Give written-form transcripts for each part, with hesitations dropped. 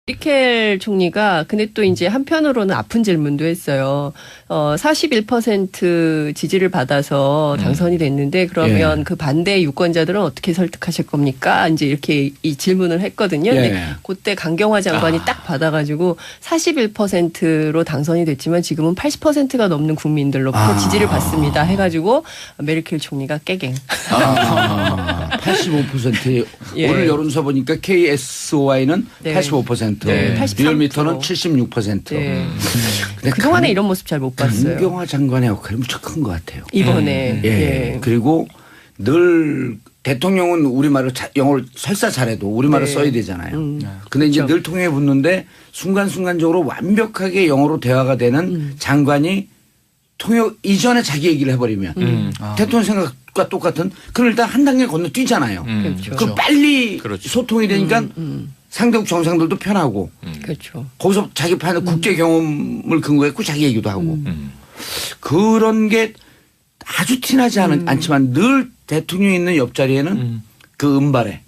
메르켈 총리가 근데 또 이제 한편으로는 아픈 질문도 했어요. 41% 지지를 받아서 당선이 됐는데 그러면 그 반대 유권자들은 어떻게 설득하실 겁니까? 이제 이렇게 이 질문을 했거든요. 근데 그때 강경화 장관이 딱 받아가지고 41%로 당선이 됐지만 지금은 80%가 넘는 국민들로부터 지지를 받습니다. 해가지고 메르켈 총리가 깨갱. 85%. 오늘 여론조사 보니까 KSOI는 85%. 네. 리얼미터는 76%. 네. 그동안에 이런 모습 잘 못 봤어요. 강경화 장관의 역할이 무척 큰 것 같아요. 이번에. 예. 그리고 늘 대통령은 우리말을 영어를 설사 잘해도 우리말을 써야 되잖아요. 근데 이제 늘 통해 붙는데 순간순간적으로 완벽하게 영어로 대화가 되는 장관이 통역 이전에 자기 얘기를 해버리면 대통령 생각과 똑같은 그럼 일단 한 단계 건너뛰잖아요. 그럼 빨리 소통이 되니까 상대국 정상들도 편하고 그렇죠. 거기서 자기 판의 국제 경험을 근거로 했고 자기 얘기도 하고 그런 게 아주 티나지 않지만 늘 대통령이 있는 옆자리에는 그 은발에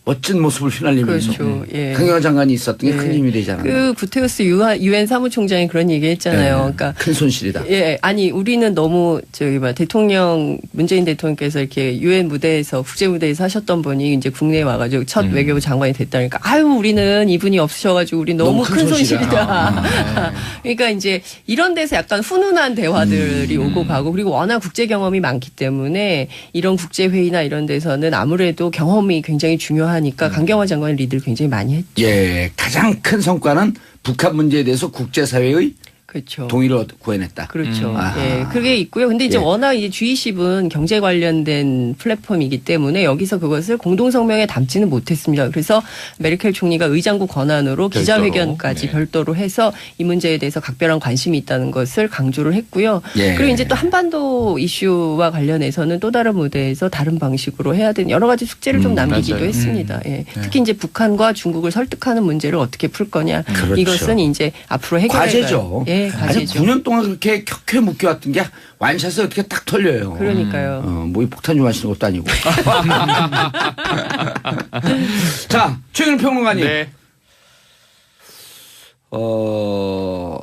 멋진 모습을 휘날리면서 그렇죠. 예. 강경화 장관이 있었던 게 큰 힘이 되잖아요. 그 구테우스 유엔 사무총장이 그런 얘기 했잖아요. 그러니까 큰 손실이다. 예, 아니 우리는 너무 대통령 문재인 대통령께서 이렇게 유엔 무대에서 국제 무대에서 하셨던 분이 이제 국내에 와가지고 첫 외교부 장관이 됐다니까 아유 우리는 이분이 없으셔가지고 우리 너무 큰 손실이다. 그러니까 이제 이런 데서 약간 훈훈한 대화들이 오고 가고 그리고 워낙 국제 경험이 많기 때문에 이런 국제 회의나 이런 데서는 아무래도 경험이 굉장히 중요하니까 강경화 장관의 리드를 굉장히 많이 했죠. 예, 가장 큰 성과는 북한 문제에 대해서 국제사회의 그렇죠. 동의를 구해냈다. 그렇죠. 예, 그게 있고요. 근데 이제 워낙 이제 G20은 경제 관련된 플랫폼이기 때문에 여기서 그것을 공동성명에 담지는 못했습니다. 그래서 메르켈 총리가 의장국 권한으로 기자회견까지 별도로 해서 이 문제에 대해서 각별한 관심이 있다는 것을 강조를 했고요. 그리고 이제 또 한반도 이슈와 관련해서는 또 다른 무대에서 다른 방식으로 해야 되는 여러 가지 숙제를 좀 남기기도 했습니다. 예. 특히 이제 북한과 중국을 설득하는 문제를 어떻게 풀 거냐. 이것은 이제 앞으로 해결해야 과제죠. 예, 아니 9년 동안 그렇게 켜켜 묶여왔던 게 완샷을 어떻게 딱 털려요. 그러니까요. 뭐 이 폭탄 좀 하시는 것도 아니고. 자, 최근 평론가님. 네.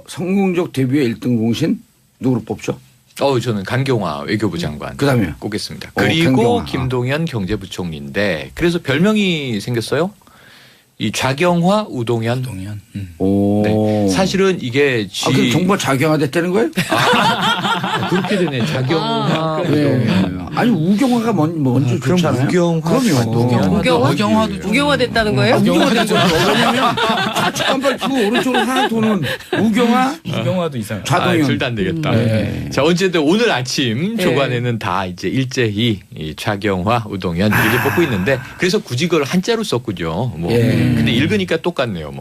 성공적 데뷔의 1등 공신 누구로 뽑죠? 저는 강경화 외교부 장관 그다음에요? 꼽겠습니다. 그리고 강경화. 김동연 경제부총리인데 그래서 별명이 생겼어요. 이 좌경화 우동현. 오. 네. 사실은 이게 그럼 정부가 좌경화됐다는 거예요? 그렇게 되네. 좌경화 우동현. 아니 우경화가 먼저 그럼 좋잖아요. 우경화 그럼요. 우경화 됐다는 거예요? 우경화됐죠. 왜냐면 좌측 깜빡 두 오른쪽으로 하나 도는 우경화. 우경화도 이상해. 좌동현. 둘 다 안 되겠다. 자, 어쨌든 오늘 아침 조간에는 다 이제 일제히 이 좌경화 우동현 이렇게 뽑고 있는데 그래서 굳이 그걸 한자로 썼군요. 근데 읽으니까 똑같네요.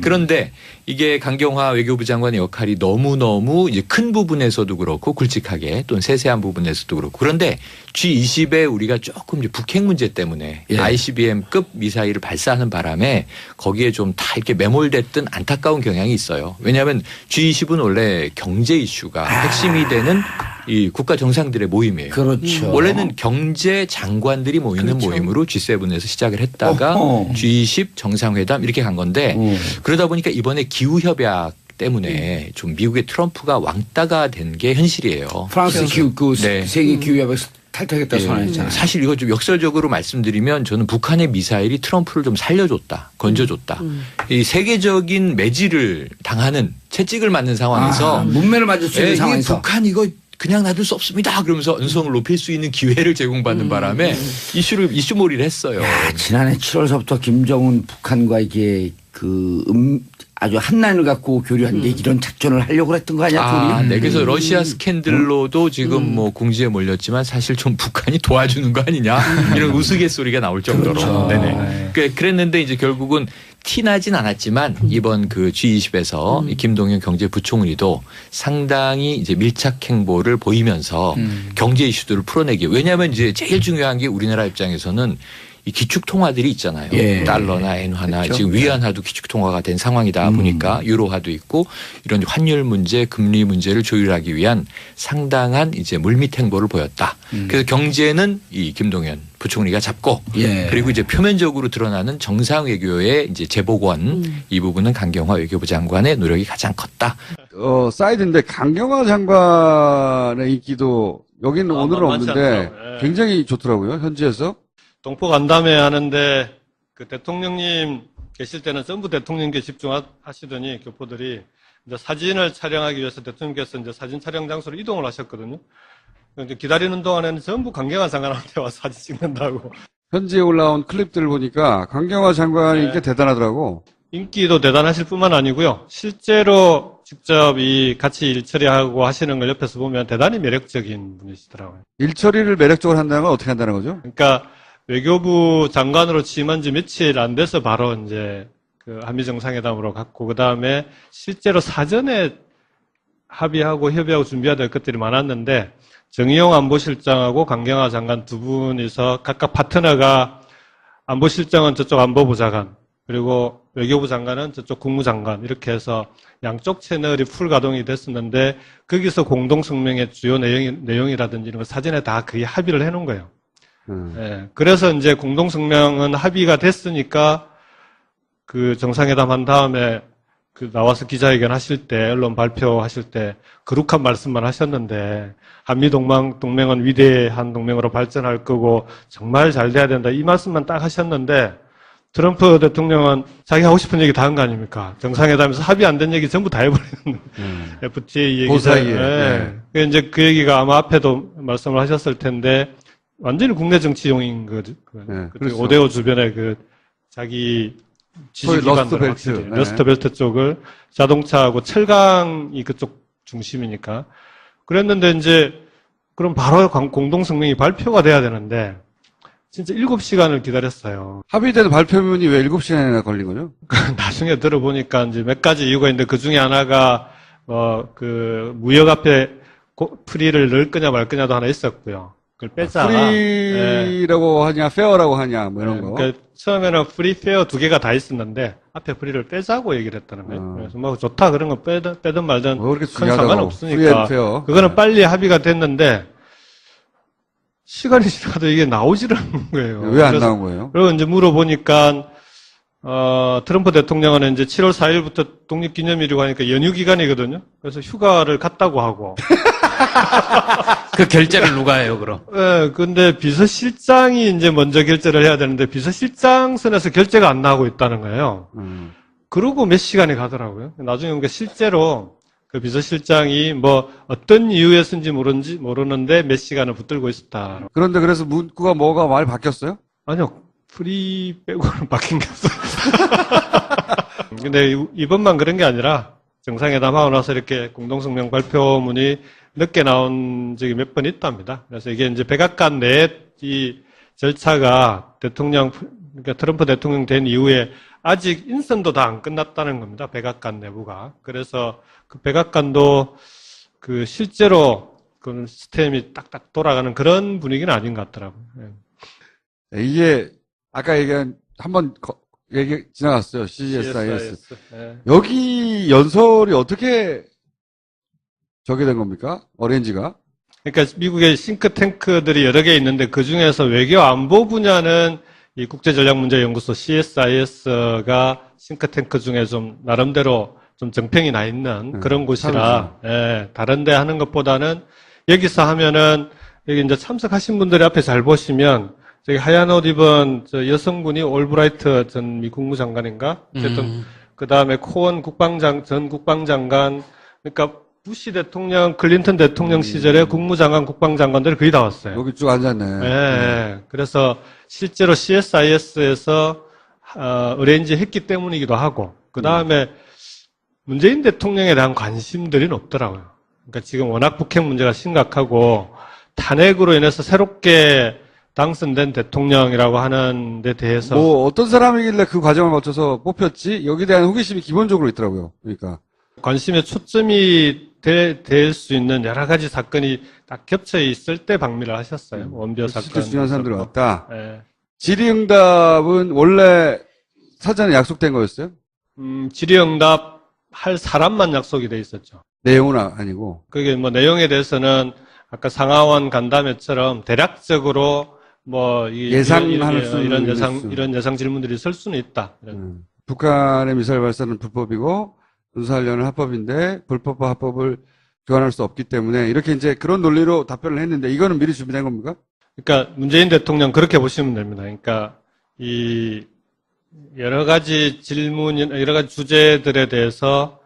그런데 이게 강경화 외교부 장관의 역할이 너무너무 이제 큰 부분에서도 그렇고 굵직하게 또는 세세한 부분에서도 그렇고 그런데 G20에 우리가 조금 이제 북핵 문제 때문에 ICBM급 미사일을 발사하는 바람에 거기에 좀 다 이렇게 매몰됐던 안타까운 경향이 있어요. 왜냐하면 G20은 원래 경제 이슈가 핵심이 되는 이 국가 정상들의 모임이에요. 그렇죠. 원래는 경제 장관들이 모이는 모임으로 G7에서 시작을 했다가 G20 정상회담 이렇게 간 건데 그러다 보니까 이번에 기후협약 때문에 좀 미국의 트럼프가 왕따가 된 게 현실이에요. 프랑스 세계 기후협약에서 탈퇴하겠다 선언했잖아요. 사실 이거 좀 역설적으로 말씀드리면 저는 북한의 미사일이 트럼프를 좀 살려줬다, 건져줬다. 이 세계적인 매질을 당하는 채찍을 맞는 상황에서 문매를 맞을 수 있는 상황에서 북한 이거 그냥 놔둘 수 없습니다. 그러면서 언성을 높일 수 있는 기회를 제공받는 바람에 이슈몰이를 했어요. 지난해 7월서부터 김정은 북한과 이게 아주 한 라인을 갖고 교류한 게 이런 작전을 하려고 했던 거 아니야? 네. 그래서 러시아 스캔들로도 지금 공지에 몰렸지만 사실 좀 북한이 도와주는 거 아니냐 이런 우스갯소리가 나올 정도로. 그렇죠. 네네. 그랬는데 이제 결국은 티나진 않았지만 이번 그 G20에서 김동연 경제부총리도 상당히 이제 밀착 행보를 보이면서 경제 이슈들을 풀어내기. 왜냐하면 이제 제일 중요한 게 우리나라 입장에서는 이 기축 통화들이 있잖아요. 달러나 엔화나 지금 위안화도 기축 통화가 된 상황이다 보니까 유로화도 있고 이런 환율 문제, 금리 문제를 조율하기 위한 상당한 이제 물밑 행보를 보였다. 그래서 경제는 이 김동연 부총리가 잡고 예. 그리고 이제 표면적으로 드러나는 정상 외교의 이제 재복원 이 부분은 강경화 외교부 장관의 노력이 가장 컸다. 사이드인데 강경화 장관의 인기도 여기는 오늘은 없는데 굉장히 좋더라고요. 현지에서. 동포 간담회 하는데 그 대통령님 계실 때는 전부 대통령께 집중하시더니 교포들이 이제 사진을 촬영하기 위해서 대통령께서 이제 사진 촬영 장소로 이동을 하셨거든요. 근데 기다리는 동안에는 전부 강경화 장관한테 와서 사진 찍는다고. 현지에 올라온 클립들을 보니까 강경화 장관이 인기가 대단하더라고. 인기도 대단하실 뿐만 아니고요. 실제로 직접 같이 일 처리하고 하시는 걸 옆에서 보면 대단히 매력적인 분이시더라고요. 일 처리를 매력적으로 한다는 건 어떻게 한다는 거죠? 그러니까 외교부 장관으로 취임한 지 며칠 안 돼서 바로 이제 그 한미 정상회담으로 갔고 그다음에 실제로 사전에 합의하고 협의하고 준비해야 될 것들이 많았는데 정의용 안보실장하고 강경화 장관 두 분이서 각각 파트너가 안보실장은 저쪽 안보부 장관 그리고 외교부 장관은 저쪽 국무장관 이렇게 해서 양쪽 채널이 풀 가동이 됐었는데 거기서 공동성명의 주요 내용이라든지 이런 거 사전에 다 거의 합의를 해놓은 거예요. 예, 그래서 이제 공동성명은 합의가 됐으니까 그 정상회담 한 다음에 그 나와서 기자회견 하실 때, 언론 발표하실 때 거룩한 말씀만 하셨는데 한미 동맹은 위대한 동맹으로 발전할 거고 정말 잘 돼야 된다 이 말씀만 딱 하셨는데 트럼프 대통령은 자기 하고 싶은 얘기 다 한 거 아닙니까? 정상회담에서 합의 안 된 얘기 전부 다 해버리는 FTA 얘기. 그 사이에. 예. 이제 그 얘기가 아마 앞에도 말씀을 하셨을 텐데 완전히 국내 정치용인 거죠. 그렇죠. 오데오 주변에 그 자기 지지 기반들 러스트벨트 쪽을 자동차하고 철강이 그쪽 중심이니까 그랬는데 이제 그럼 바로 공동성명이 발표가 돼야 되는데 진짜 7시간을 기다렸어요. 합의된 발표문이 왜 7시간이나 걸린 거죠? 나중에 들어보니까 이제 몇 가지 이유가 있는데 그 중에 하나가 그 무역 앞에 프리를 넣을 거냐 말 거냐도 하나 있었고요. 그걸 빼자. 프리라고 하냐, 페어라고 하냐, 뭐 이런 거. 그러니까 처음에는 프리, 페어 두 개가 다 있었는데 앞에 프리를 빼자고 얘기를 했다는 거예요. 그래서 뭐 좋다 그런 거 빼든 말든 큰 상관없으니까. 그거는 빨리 합의가 됐는데 시간이 지나도 이게 나오질 않는 거예요. 왜 안 나온 거예요? 그리고 이제 물어보니까 트럼프 대통령은 이제 7월 4일부터 독립기념일이고 하니까 연휴 기간이거든요. 그래서 휴가를 갔다고 하고. 그 결제를 누가 해요, 그럼? 네, 근데 비서실장이 이제 먼저 결제를 해야 되는데 비서실장 선에서 결제가 안 나오고 있다는 거예요. 그러고 몇 시간이 가더라고요. 나중에 보니까 실제로 그 비서실장이 뭐 어떤 이유에서인지 모르는데 몇 시간을 붙들고 있었다. 그런데 그래서 문구가 뭐가 많이 바뀌었어요? 아니요. 프리 빼고는 바뀐 게 없어요. 근데 이번만 그런 게 아니라 정상회담하고 나서 이렇게 공동성명 발표문이 늦게 나온 적이 몇 번 있답니다. 그래서 이게 이제 백악관 내 이 절차가 그러니까 트럼프 대통령 된 이후에 아직 인선도 다 안 끝났다는 겁니다. 백악관 내부가. 그래서 그 백악관도 그 실제로 그 시스템이 딱딱 돌아가는 그런 분위기는 아닌 것 같더라고요. 이게 아까 얘기한 한번 얘기 지나갔어요. CSIS. 네. 여기 연설이 어떻게 저게 된 겁니까? 어레인지가? 그러니까 미국의 싱크탱크들이 여러 개 있는데 그 중에서 외교 안보 분야는 이 국제전략문제연구소 CSIS가 싱크탱크 중에 좀 나름대로 좀 정평이 나 있는 그런 곳이라 다른데 하는 것보다는 여기서 하면은 여기 이제 참석하신 분들이 앞에 잘 보시면 저기 하얀 옷 입은 저 여성분이 올브라이트 전 미 국무장관인가? 어쨌든 그 다음에 코언 전 국방장관 그러니까 부시 대통령, 클린턴 대통령 시절에 국무장관, 국방장관들이 거의 다 왔어요. 여기 쭉 앉았네. 네. 그래서 실제로 CSIS에서 어레인지 했기 때문이기도 하고 그 다음에 문재인 대통령에 대한 관심들이 높더라고요. 그러니까 지금 워낙 북핵 문제가 심각하고 탄핵으로 인해서 새롭게 당선된 대통령이라고 하는 데 대해서 뭐 어떤 사람이길래 그 과정을 거쳐서 뽑혔지? 여기에 대한 호기심이 기본적으로 있더라고요. 그러니까 관심의 초점이 될 수 있는 여러 가지 사건이 딱 겹쳐 있을 때 방미를 하셨어요. 원비어 사건. 실제 중요한 사람들이 왔다. 네. 질의응답은 원래 사전에 약속된 거였어요? 질의응답 할 사람만 약속이 돼 있었죠. 내용은 아니고. 그게 뭐 내용에 대해서는 아까 상하원 간담회처럼 대략적으로 예상할 수 이런 예상 질문들이 있을 수는 있다. 북한의 미사일 발사는 불법이고 군사훈련은 합법인데 불법과 합법을 교환할 수 없기 때문에 이렇게 이제 그런 논리로 답변을 했는데 이거는 미리 준비된 겁니까? 그러니까 문재인 대통령 그렇게 보시면 됩니다. 그러니까 이 여러 가지 여러 가지 주제들에 대해서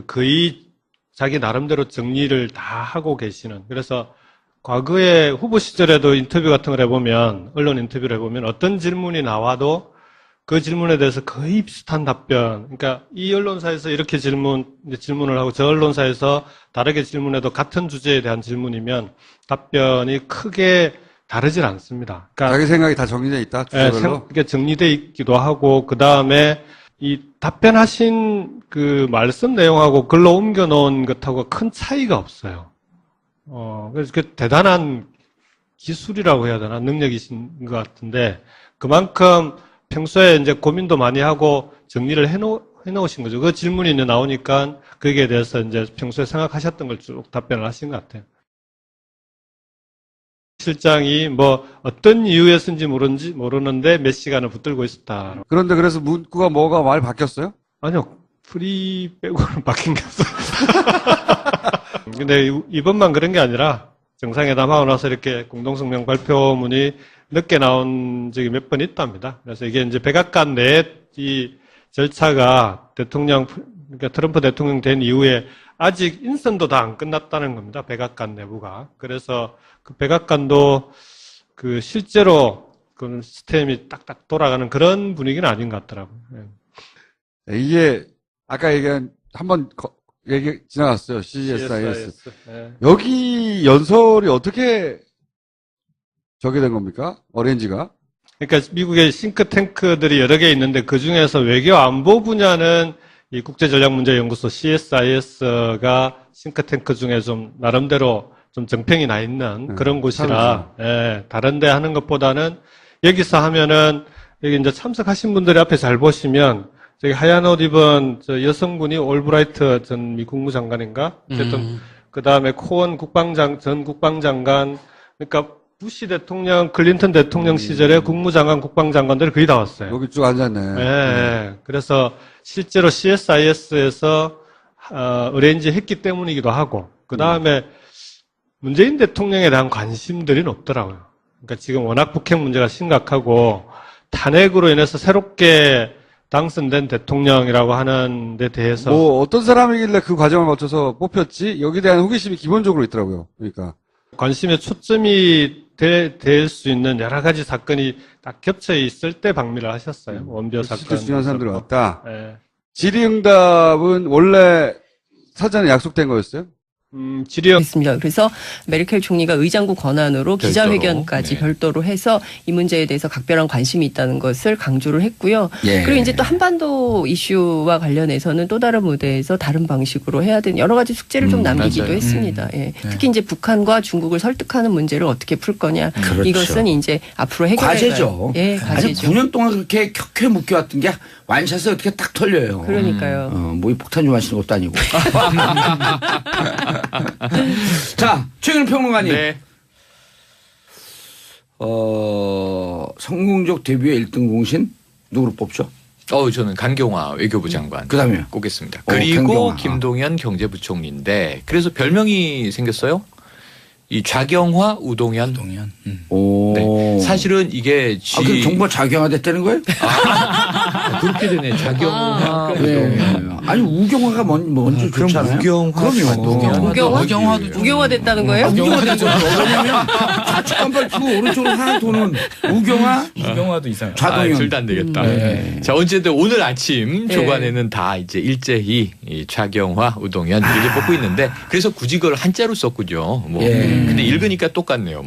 거의 자기 나름대로 정리를 다 하고 계시는. 그래서 과거에 후보 시절에도 인터뷰 같은 걸 해보면, 언론 인터뷰를 해보면 어떤 질문이 나와도 그 질문에 대해서 거의 비슷한 답변. 그러니까 이 언론사에서 이렇게 질문을 하고 저 언론사에서 다르게 질문해도 같은 주제에 대한 질문이면 답변이 크게 다르질 않습니다. 그러니까 자기 생각이 다 정리되어 있다, 주제별로? 이게 정리되어 있기도 하고, 그 다음에 이 답변하신 그 말씀 내용하고 글로 옮겨 놓은 것하고 큰 차이가 없어요. 그래서 그 대단한 기술이라고 해야 되나? 능력이신 것 같은데, 그만큼 평소에 이제 고민도 많이 하고 정리를 해놓으신 거죠. 그 질문이 이제 나오니까 거기에 대해서 이제 평소에 생각하셨던 걸 쭉 답변을 하신 것 같아요. 실장이 어떤 이유에서인지 모르는데 몇 시간을 붙들고 있었다. 그런데 그래서 문구가 뭐가 많이 바뀌었어요? 아니요. 프리 빼고는 바뀐 게 없어요. 근데 이번만 그런 게 아니라 정상회담 하고 나서 이렇게 공동성명 발표문이 늦게 나온 적이 몇 번 있답니다. 그래서 이게 이제 백악관 내 이 절차가 그러니까 트럼프 대통령 된 이후에 아직 인선도 다 안 끝났다는 겁니다. 백악관 내부가. 그래서 그 백악관도 실제로 그 시스템이 딱딱 돌아가는 그런 분위기는 아닌 것 같더라고요. 이게 아까 얘기한 한번 얘기 지나갔어요. CSIS. 네. 여기 연설이 어떻게 저게 된 겁니까? 어레인지가? 그러니까 미국의 싱크탱크들이 여러 개 있는데 그 중에서 외교 안보 분야는 이 국제전략문제연구소 CSIS가 싱크탱크 중에 좀 나름대로 좀 정평이 나 있는 그런 곳이라, 다른 데 하는 것보다는 여기서 하면은 여기 이제 참석하신 분들이 앞에 잘 보시면 저기 하얀 옷 입은 저 여성분이 올브라이트 전 미 국무장관인가? 어쨌든 그 다음에 코언 전 국방장관, 그러니까 부시 대통령, 클린턴 대통령 시절에 국무장관, 국방장관들이 거의 다 왔어요. 여기 쭉 앉았네. 네. 그래서 실제로 CSIS에서 어레인지 했기 때문이기도 하고, 그 다음에 문재인 대통령에 대한 관심들이 높더라고요. 그러니까 지금 워낙 북핵 문제가 심각하고 탄핵으로 인해서 새롭게 당선된 대통령이라고 하는 데 대해서 어떤 사람이길래 그 과정을 거쳐서 뽑혔지? 여기에 대한 호기심이 기본적으로 있더라고요. 그러니까 관심의 초점이 될 수 있는 여러 가지 사건이 딱 겹쳐 있을 때 방미를 하셨어요. 원비어 사건. 실제 중요한 사람들이 왔다. 네. 질의응답은 원래 사전에 약속된 거였어요? 질의응 있습니다. 그래서 메르켈 총리가 의장국 권한으로 기자회견까지 네. 별도로 해서 이 문제에 대해서 각별한 관심이 있다는 것을 강조를 했고요. 예. 그리고 이제 또 한반도 이슈와 관련해서는 또 다른 무대에서 다른 방식으로 해야 되는 여러 가지 숙제를 좀 남기기도 맞아요. 했습니다. 예. 특히 이제 북한과 중국을 설득하는 문제를 어떻게 풀 거냐. 그렇죠. 이것은 이제 앞으로 해결해야 과제죠. 예, 아니 과제죠. 9년 동안 그렇게 격해 묶여왔던 게 완샷을 어떻게 딱 털려요. 그러니까요. 뭐 폭탄 좀 하시는 것도 아니고. 자, 최근 평론가님. 네. 성공적 데뷔의 1등 공신 누구로 뽑죠? 저는 강경화 외교부 장관 그다음에요? 꼽겠습니다. 그리고 강경화. 김동연 경제부총리인데 그래서 별명이 생겼어요. 이 좌경화 우동현. 오. 네. 사실은 이게 그럼 정부가 좌경화됐다는 거예요? 그렇게 되네. 좌경화 우동현. 아니 우경화가 먼저 좋잖아요. 우경화 그럼요. 우경화 됐다는 거예요? 우경화된 거죠. 왜냐면 좌측 깜빡 켜고 오른쪽으로 하나 도는 우경화, 이경화도 이상해요. 좌동현. 둘 다 안 되겠다. 네. 자, 어쨌든 오늘 아침 네. 조간에는 다 이제 일제히 이 좌경화 우동현 이렇게 뽑고 있는데 그래서 굳이 그걸 한자로 썼군요. 근데 읽으니까 똑같네요.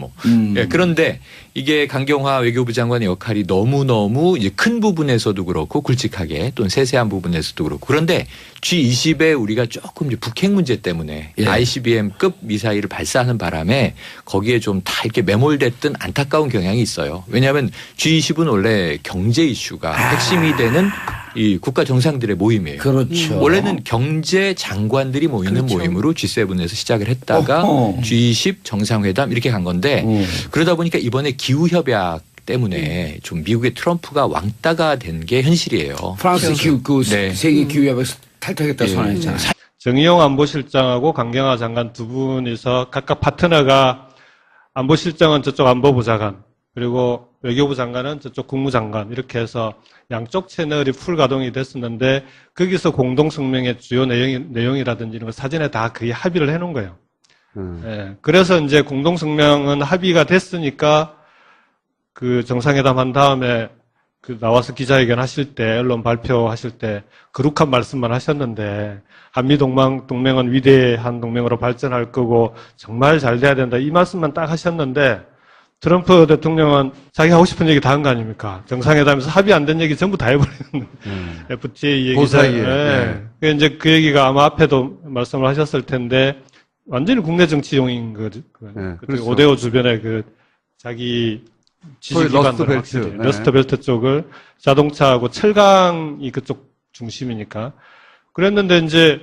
예, 그런데 이게 강경화 외교부 장관의 역할이 너무너무 이제 큰 부분에서도 그렇고 굵직하게 또는 세세한 부분에서도 그렇고 그런데 G20에 우리가 조금 이제 북핵 문제 때문에 ICBM급 미사일을 발사하는 바람에 거기에 좀 다 이렇게 매몰됐던 안타까운 경향이 있어요. 왜냐하면 G20은 원래 경제 이슈가 핵심이 되는 이 국가 정상들의 모임이에요. 그렇죠. 원래는 경제 장관들이 모이는 그렇죠. 모임으로 G7에서 시작을 했다가 어허. G20 정상회담 이렇게 간 건데 그러다 보니까 이번에 기후 협약 때문에 좀 미국의 트럼프가 왕따가 된 게 현실이에요. 프랑스 기후 그 네. 세계 기후협약에서 탈퇴하겠다 선언했잖아요. 정의용 안보실장하고 강경화 장관 두 분이서 각각 파트너가 안보실장은 저쪽 안보부 장관 그리고 외교부 장관은 저쪽 국무장관 이렇게 해서 양쪽 채널이 풀 가동이 됐었는데 거기서 공동성명의 주요 내용이라든지 이런 걸 사전에 다 거의 합의를 해놓은 거예요. 예, 그래서 이제 공동성명은 합의가 됐으니까 그 정상회담 한 다음에 그 나와서 기자회견 하실 때, 언론 발표하실 때 거룩한 말씀만 하셨는데 한미 동맹은 위대한 동맹으로 발전할 거고 정말 잘 돼야 된다 이 말씀만 딱 하셨는데 트럼프 대통령은 자기 하고 싶은 얘기 다 한 거 아닙니까? 정상회담에서 합의 안 된 얘기 전부 다 해버리는 FTA 얘기. 그 사이에. 네. 이제 그 얘기가 아마 앞에도 말씀을 하셨을 텐데 완전히 국내 정치용인 거죠. 네, 그렇죠. 오데오 주변에 그 자기 지지 기반들 러스트벨트. 네. 러스트벨트 쪽을 자동차하고 철강이 그쪽 중심이니까 그랬는데 이제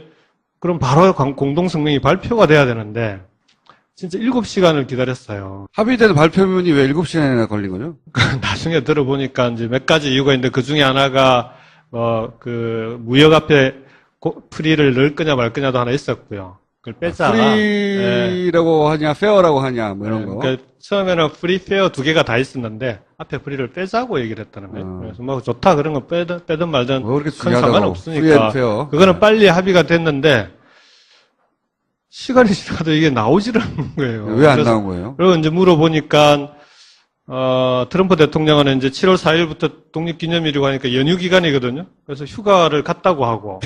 그럼 바로 공동성명이 발표가 돼야 되는데 진짜 7시간을 기다렸어요. 합의된 발표문이 왜 7시간이나 걸린 거죠? 나중에 들어보니까 이제 몇 가지 이유가 있는데 그 중에 하나가 그 무역 앞에 프리를 넣을 거냐 말 거냐도 하나 있었고요. 그걸 빼자. 프리라고 하냐, 페어라고 하냐, 뭐 이런 거. 그러니까 처음에는 프리, 페어 두 개가 다 있었는데 앞에 프리를 빼자고 얘기를 했다는 거예요. 그래서 뭐 좋다 그런 거 빼든 말든 뭐 그렇게 큰 중요하다고. 상관없으니까 프리 앤 페어. 그거는 빨리 합의가 됐는데 시간이 지나도 이게 나오질 않는 거예요. 왜 안 그래서 나온 거예요? 그리고 이제 물어보니까 트럼프 대통령은 이제 7월 4일부터 독립기념일이고 하니까 연휴 기간이거든요. 그래서 휴가를 갔다고 하고.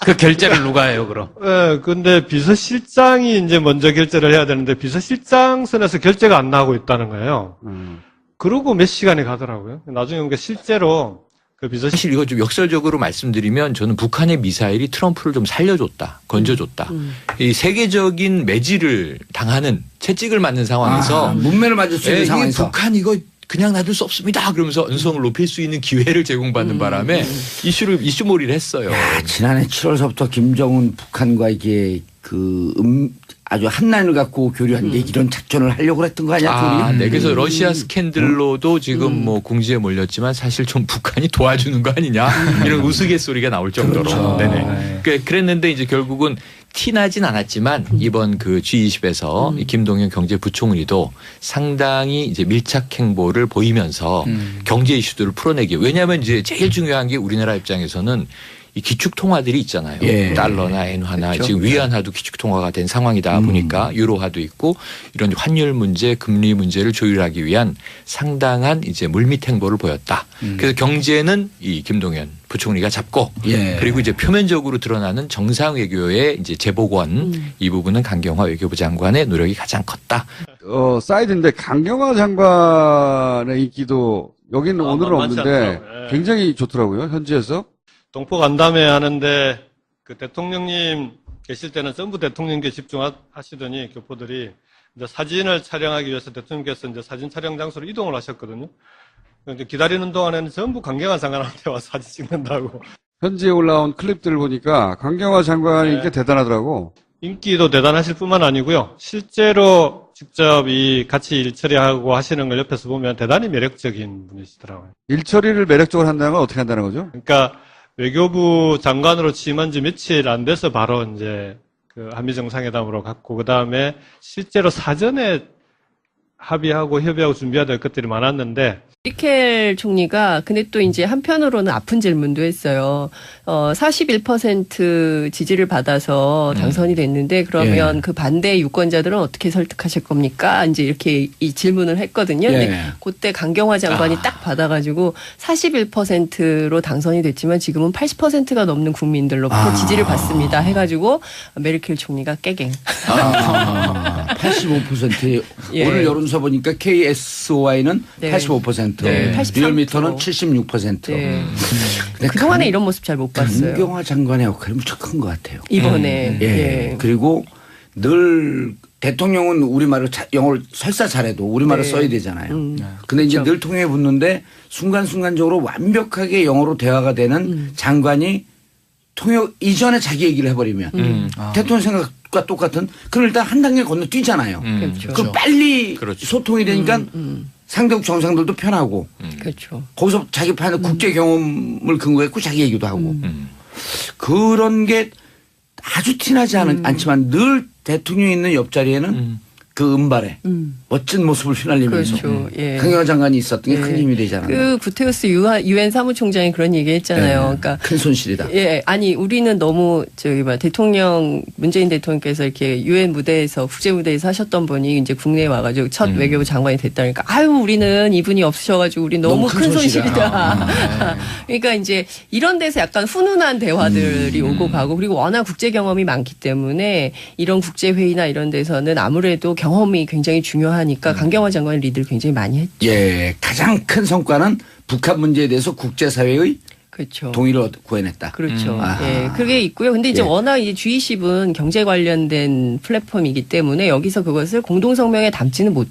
그 결제를 누가 해요, 그럼? 예, 근데 비서실장이 이제 먼저 결제를 해야 되는데 비서실장 선에서 결제가 안 나오고 있다는 거예요. 그러고 몇 시간이 가더라고요. 나중에 그러니까 실제로 그 사실 이거 좀 역설적으로 말씀드리면 저는 북한의 미사일이 트럼프를 좀 살려줬다, 건져줬다. 이 세계적인 매질을 당하는 채찍을 맞는 상황에서 문매를 맞을 수 있는 이게 상황에서 북한 이거 그냥 놔둘 수 없습니다. 그러면서 언성을 높일 수 있는 기회를 제공받는 바람에 이슈몰이를 했어요. 야, 지난해 7월서부터 김정은 북한과 이게 아주 한난을 갖고 교류한 게 이런 작전을 하려고 했던 거 아니야? 둘이? 네. 그래서 러시아 스캔들로도 지금 뭐 공지에 몰렸지만 사실 좀 북한이 도와주는 거 아니냐 이런 우스갯소리가 나올 정도로. 그렇죠. 네네. 그랬는데 이제 결국은 티나진 않았지만 이번 그 G20에서 이 김동연 경제부총리도 상당히 이제 밀착 행보를 보이면서 경제 이슈들을 풀어내기. 왜냐하면 이제 제일 중요한 게 우리나라 입장에서는 이 기축 통화들이 있잖아요. 예. 달러나 엔화나 그렇죠. 지금 위안화도 기축 통화가 된 상황이다 보니까 유로화도 있고 이런 환율 문제, 금리 문제를 조율하기 위한 상당한 이제 물밑 행보를 보였다. 그래서 경제는 이 김동연 부총리가 잡고 예. 그리고 이제 표면적으로 드러나는 정상 외교의 이제 재보관 이 부분은 강경화 외교부 장관의 노력이 가장 컸다. 사이드인데 강경화 장관의 인기도 여기는 오늘은 만만치 없는데 않더라고요. 예. 굉장히 좋더라고요. 현지에서. 동포 간담회 하는데 그 대통령님 계실 때는 전부 대통령께 집중하시더니 교포들이 이제 사진을 촬영하기 위해서 대통령께서 이제 사진 촬영 장소로 이동을 하셨거든요. 이제 기다리는 동안에는 전부 강경화 장관한테 와서 사진 찍는다고. 현지에 올라온 클립들을 보니까 강경화 장관이 게 대단하더라고. 인기도 대단하실 뿐만 아니고요. 실제로 직접 같이 일 처리하고 하시는 걸 옆에서 보면 대단히 매력적인 분이시더라고요. 일 처리를 매력적으로 한다는 건 어떻게 한다는 거죠? 그러니까 외교부 장관으로 취임한 지 며칠 안 돼서 바로 이제 그 한미 정상회담으로 갔고 그 다음에 실제로 사전에 합의하고 협의하고 준비해야 될 것들이 많았는데 메르켈 총리가 근데 또 이제 한편으로는 아픈 질문도 했어요. 41% 지지를 받아서 당선이 됐는데 그러면 예. 그 반대 유권자들은 어떻게 설득하실 겁니까? 이제 이렇게 이 질문을 했거든요. 근데 예. 그때 강경화 장관이 딱 받아가지고 41%로 당선이 됐지만 지금은 80%가 넘는 국민들로부터 지지를 받습니다. 해가지고 메르켈 총리가 깨갱. 85%. 예. 오늘 여론조사 보니까 KSOI는 네. 85%. 네, 83%. 리얼미터는 76%. 네. 근데 그동안에 이런 모습 잘 못 봤어요. 강경화 장관의 역할이 무척 큰 것 같아요. 이번에. 예. 그리고 늘 대통령은 우리말을 영어를 설사 잘해도 우리말을 네. 써야 되잖아요. 근데 이제 늘 통역해 붙는데 순간순간적으로 완벽하게 영어로 대화가 되는 장관이 통역 이전에 자기 얘기를 해버리면 대통령 생각과 똑같은 그럼 일단 한 단계 건너뛰잖아요. 그렇죠. 그럼 빨리 그렇죠. 소통이 되니까 상대국 정상들도 편하고 그렇죠. 거기서 자기 판에 국제 경험을 근거했고 자기 얘기도 하고 그런 게 아주 티나지 않지만 늘 대통령이 있는 옆자리에는 그 은발에 멋진 모습을 휘날리면서 그렇죠. 예. 강경화 장관이 있었던 게 큰 힘이 되잖아요. 그 구테우스 유엔 사무총장이 그런 얘기 했잖아요. 그러니까 큰 손실이다. 예, 아니 우리는 너무 대통령 문재인 대통령께서 이렇게 유엔 무대에서 국제 무대에서 하셨던 분이 이제 국내에 와가지고 첫 외교부 장관이 됐다니까 아유 우리는 이분이 없으셔가지고 우리 너무 큰 손실이다. 그러니까 이제 이런 데서 약간 훈훈한 대화들이 오고 가고 그리고 워낙 국제 경험이 많기 때문에 이런 국제 회의나 이런 데서는 아무래도 경험이 굉장히 중요하니까 강경화 장관의 리드를 굉장히 많이 했죠. 예, 가장 큰 성과는 북한 문제에 대해서 국제사회의 그렇죠. 동의를 구해냈다. 그렇죠. 아하. 예, 그게 있고요. 근데 이제 예. 워낙 이제 G20은 경제 관련된 플랫폼이기 때문에 여기서 그것을 공동성명에 담지는 못해.